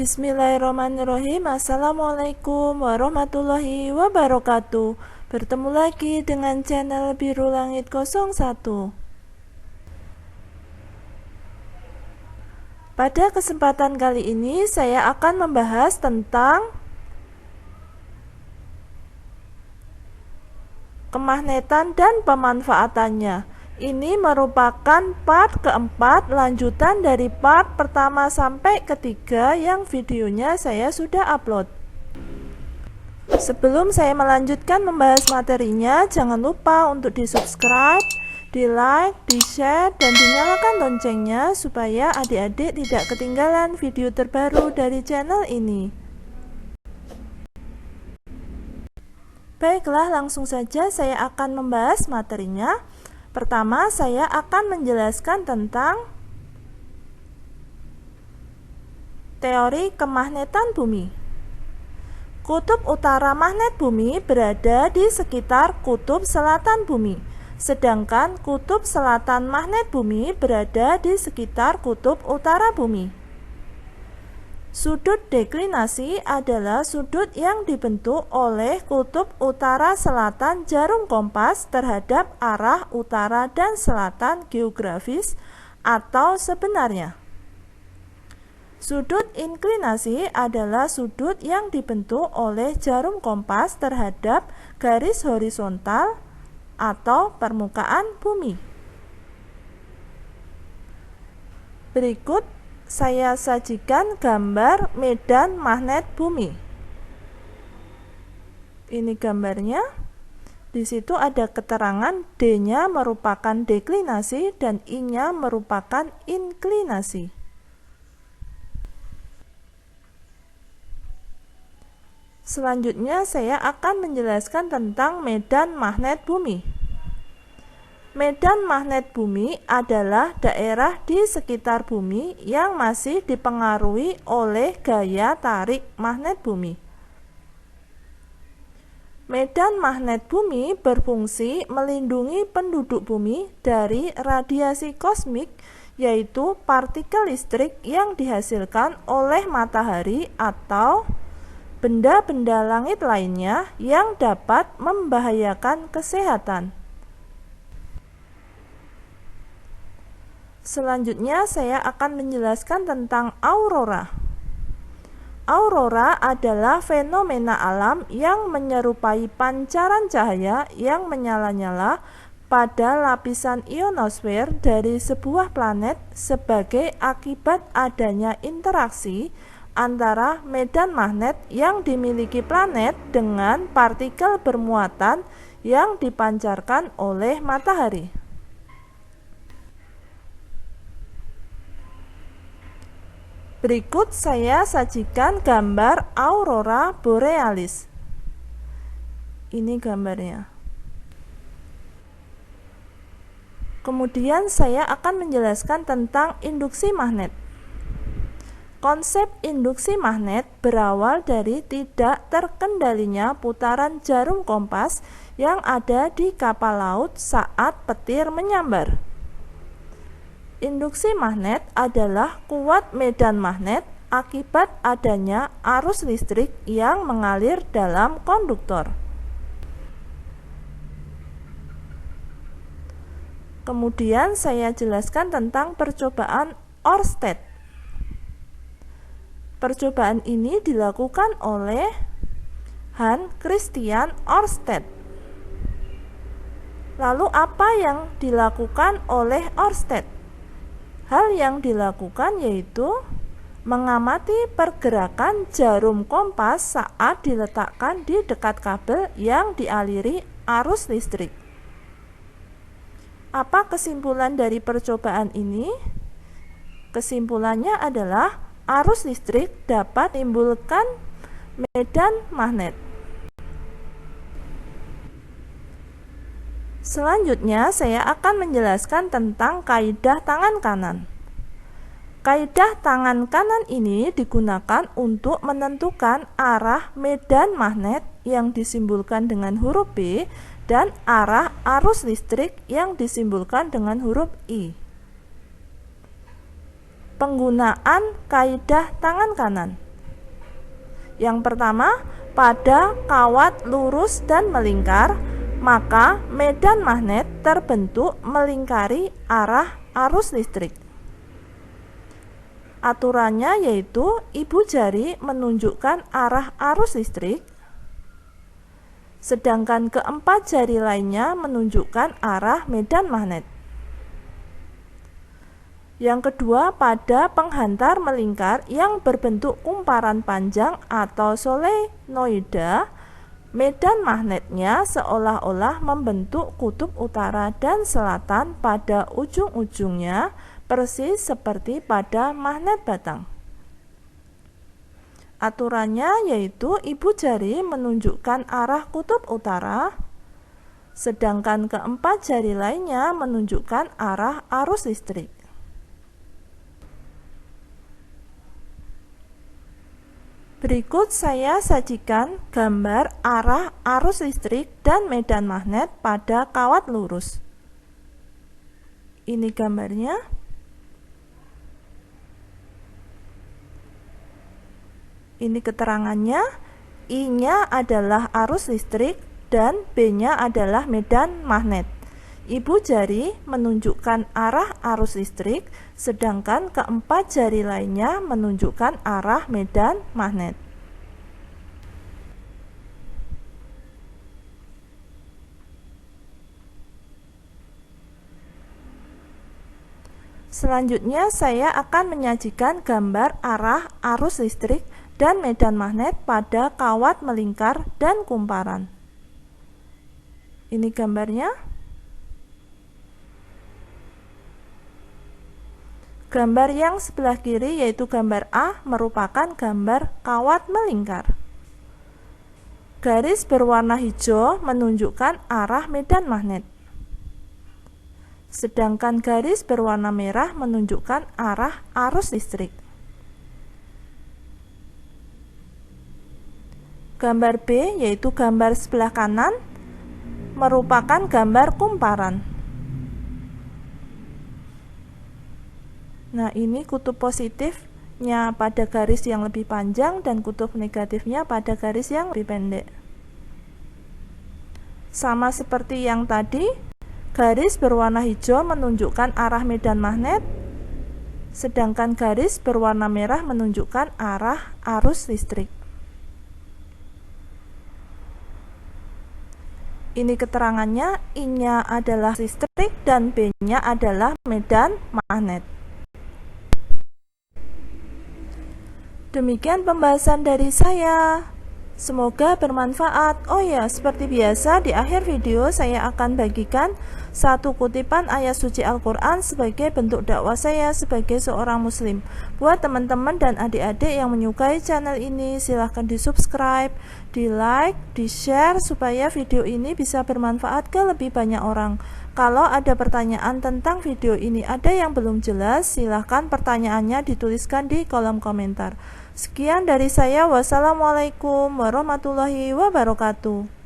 Bismillahirrahmanirrahim. Assalamualaikum warahmatullahi wabarakatuh. Bertemu lagi dengan channel Biru Langit 01. Pada kesempatan kali ini saya akan membahas tentang kemagnetan dan pemanfaatannya. Ini merupakan part keempat lanjutan dari part pertama sampai ketiga yang videonya saya sudah upload. Sebelum saya melanjutkan membahas materinya, jangan lupa untuk di subscribe, di like, di share, dan dinyalakan loncengnya supaya adik-adik tidak ketinggalan video terbaru dari channel ini. Baiklah, langsung saja saya akan membahas materinya. Pertama, saya akan menjelaskan tentang teori kemagnetan bumi. Kutub utara magnet bumi berada di sekitar kutub selatan bumi, sedangkan kutub selatan magnet bumi berada di sekitar kutub utara bumi. Sudut deklinasi adalah sudut yang dibentuk oleh kutub utara selatan jarum kompas terhadap arah utara dan selatan geografis atau sebenarnya. Sudut inklinasi adalah sudut yang dibentuk oleh jarum kompas terhadap garis horizontal atau permukaan bumi. Berikut saya sajikan gambar medan magnet bumi. Ini gambarnya. Di situ ada keterangan D-nya merupakan deklinasi dan I-nya merupakan inklinasi. Selanjutnya saya akan menjelaskan tentang medan magnet bumi. Medan magnet bumi adalah daerah di sekitar bumi yang masih dipengaruhi oleh gaya tarik magnet bumi. Medan magnet bumi berfungsi melindungi penduduk bumi dari radiasi kosmik, yaitu partikel listrik yang dihasilkan oleh matahari atau benda-benda langit lainnya yang dapat membahayakan kesehatan. Selanjutnya saya akan menjelaskan tentang aurora. Aurora adalah fenomena alam yang menyerupai pancaran cahaya yang menyala-nyala pada lapisan ionosfer dari sebuah planet sebagai akibat adanya interaksi antara medan magnet yang dimiliki planet dengan partikel bermuatan yang dipancarkan oleh matahari. Berikut saya sajikan gambar aurora borealis. Ini gambarnya. Kemudian saya akan menjelaskan tentang induksi magnet. Konsep induksi magnet berawal dari tidak terkendalinya putaran jarum kompas yang ada di kapal laut saat petir menyambar. Induksi magnet adalah kuat medan magnet akibat adanya arus listrik yang mengalir dalam konduktor. Kemudian saya jelaskan tentang percobaan Ørsted. Percobaan ini dilakukan oleh Hans Christian Ørsted. Lalu apa yang dilakukan oleh Ørsted? Hal yang dilakukan yaitu mengamati pergerakan jarum kompas saat diletakkan di dekat kabel yang dialiri arus listrik. Apa kesimpulan dari percobaan ini? Kesimpulannya adalah arus listrik dapat menimbulkan medan magnet. Selanjutnya saya akan menjelaskan tentang kaidah tangan kanan. Kaidah tangan kanan ini digunakan untuk menentukan arah medan magnet yang disimbolkan dengan huruf B dan arah arus listrik yang disimbolkan dengan huruf I. Penggunaan kaidah tangan kanan. Yang pertama, pada kawat lurus dan melingkar, maka medan magnet terbentuk melingkari arah arus listrik. Aturannya yaitu ibu jari menunjukkan arah arus listrik, sedangkan keempat jari lainnya menunjukkan arah medan magnet. Yang kedua, pada penghantar melingkar yang berbentuk kumparan panjang atau solenoida, medan magnetnya seolah-olah membentuk kutub utara dan selatan pada ujung-ujungnya, persis seperti pada magnet batang. Aturannya yaitu ibu jari menunjukkan arah kutub utara, sedangkan keempat jari lainnya menunjukkan arah arus listrik. Berikut saya sajikan gambar arah arus listrik dan medan magnet pada kawat lurus. Ini gambarnya. Ini keterangannya. I-nya adalah arus listrik dan B-nya adalah medan magnet. Ibu jari menunjukkan arah arus listrik, sedangkan keempat jari lainnya menunjukkan arah medan magnet. Selanjutnya saya akan menyajikan gambar arah arus listrik dan medan magnet pada kawat melingkar dan kumparan. Ini gambarnya. Gambar yang sebelah kiri yaitu gambar A merupakan gambar kawat melingkar. Garis berwarna hijau menunjukkan arah medan magnet, sedangkan garis berwarna merah menunjukkan arah arus listrik. Gambar B yaitu gambar sebelah kanan merupakan gambar kumparan. Nah, ini kutub positifnya pada garis yang lebih panjang dan kutub negatifnya pada garis yang lebih pendek. Sama seperti yang tadi, garis berwarna hijau menunjukkan arah medan magnet, sedangkan garis berwarna merah menunjukkan arah arus listrik. Ini keterangannya, I-nya adalah listrik dan B-nya adalah medan magnet. Demikian pembahasan dari saya. Semoga bermanfaat. Oh ya, seperti biasa di akhir video saya akan bagikan satu kutipan ayat suci Al-Quran sebagai bentuk dakwah saya sebagai seorang muslim. Buat teman-teman dan adik-adik yang menyukai channel ini, silahkan di subscribe, di like, di share supaya video ini bisa bermanfaat ke lebih banyak orang. Kalau ada pertanyaan tentang video ini ada yang belum jelas, silahkan pertanyaannya dituliskan di kolom komentar. Sekian dari saya. Wassalamualaikum warahmatullahi wabarakatuh.